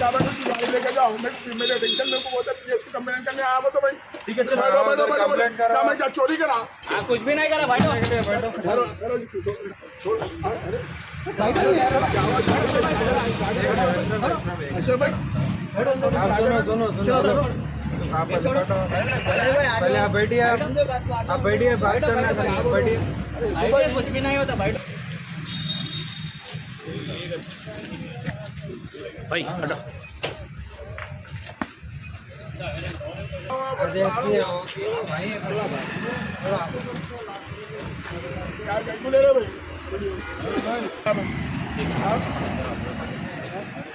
गाड़ी लेके जाओ, मेरे टेंशन में को बोलते पीएस को कंप्लेंट करने आया तो भाई ठीक है चलो बैठो क्या मैं क्या चोरी करा? कुछ भी नहीं करा बैठो अच्छा भाई दोनों पहले आप बैठिए, आप बैठिए, बात करना था, आप बैठिए। कुछ भी नहीं होता बैठो भाई हटो। देखिए यार कैलकुले रहे भाई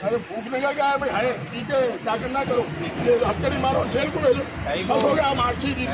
अरे भूख लगा क्या है भाई? है ठीक है क्या करना करो, हथकड़ी मारो जेल को भेजो बस हो गया। हम आखी जी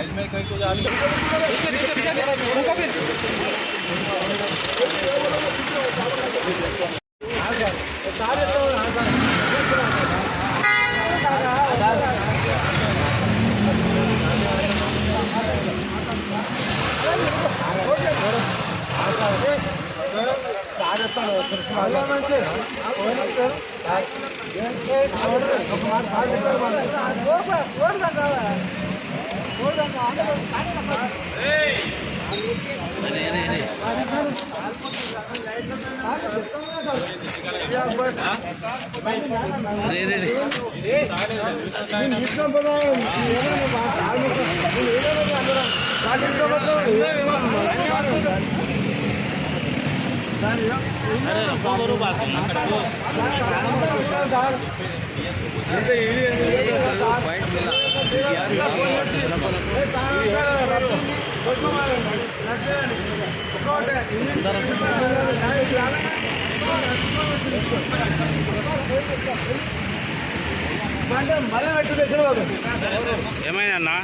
ఏమైనా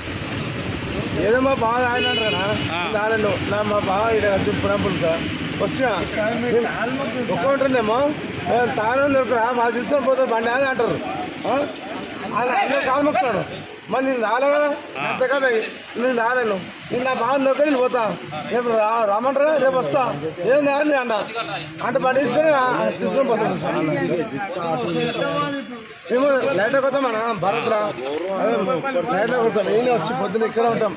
ఏదో మా బావ ఆయన దానిలో నా మా బావ ఇక్కడ పురంపులు సార్ వచ్చినా ఒక్కొంటుందేమో తాను దొరకరా వాళ్ళు తీసుకొని పోతారు బండి అని అంటారు. కాలు మొక్కుతాడు మరి నేను రాలే కదా నేను రాలేను. నేను నా బాగా దొరక నేను పోతా రేపు రామంటారా రేపు వస్తా ఏం రాని అన్న అంటే బండి తీసుకొని పోతాను. మేము లైట్లో కొత్తాం అన్న భరత్రా లైట్లో కొడతాం. నేనే వచ్చి పొద్దున్న ఇక్కడే ఉంటాం.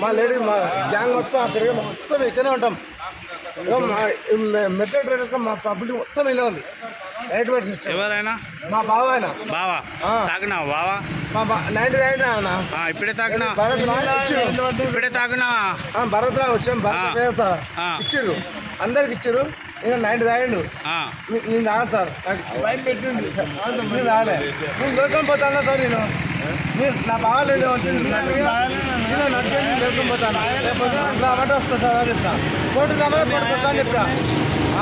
మా లేడీ మా గ్యాంగ్ మొత్తం అక్కడికి మొత్తం ఇక్కడే ఉంటాం. మెట్రో ట్రైన్ మా పబ్లిక్ మొత్తం ఇలా ఉంది. లైట్ సిస్టమ్ ఎవరైనా మా బావ ఆయన బావా తాగినా బావా మా 99 అన్నా ఇప్పుడే తాగినా ఇప్పుడే తాగినా భరత్ రా వచ్చాం. భరత్ సార్ ఇచ్చిర్రు అందరికి ఇచ్చిర్రు. నేను 90 తాగిండు నేను తాగను సార్ బయట పెట్టింది నేను తాగలే. నేను దొరకని పోతాను సార్. నేను నా బాగా లేదు నేను నడిపి దొరకని పోతాను. లేకపోతే అన్నట్టు వస్తా సార్ అని చెప్తా. కోర్టు కాబట్టి కోర్టుకు వస్తా అని చెప్తా.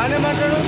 ఆయన ఏమంటాడు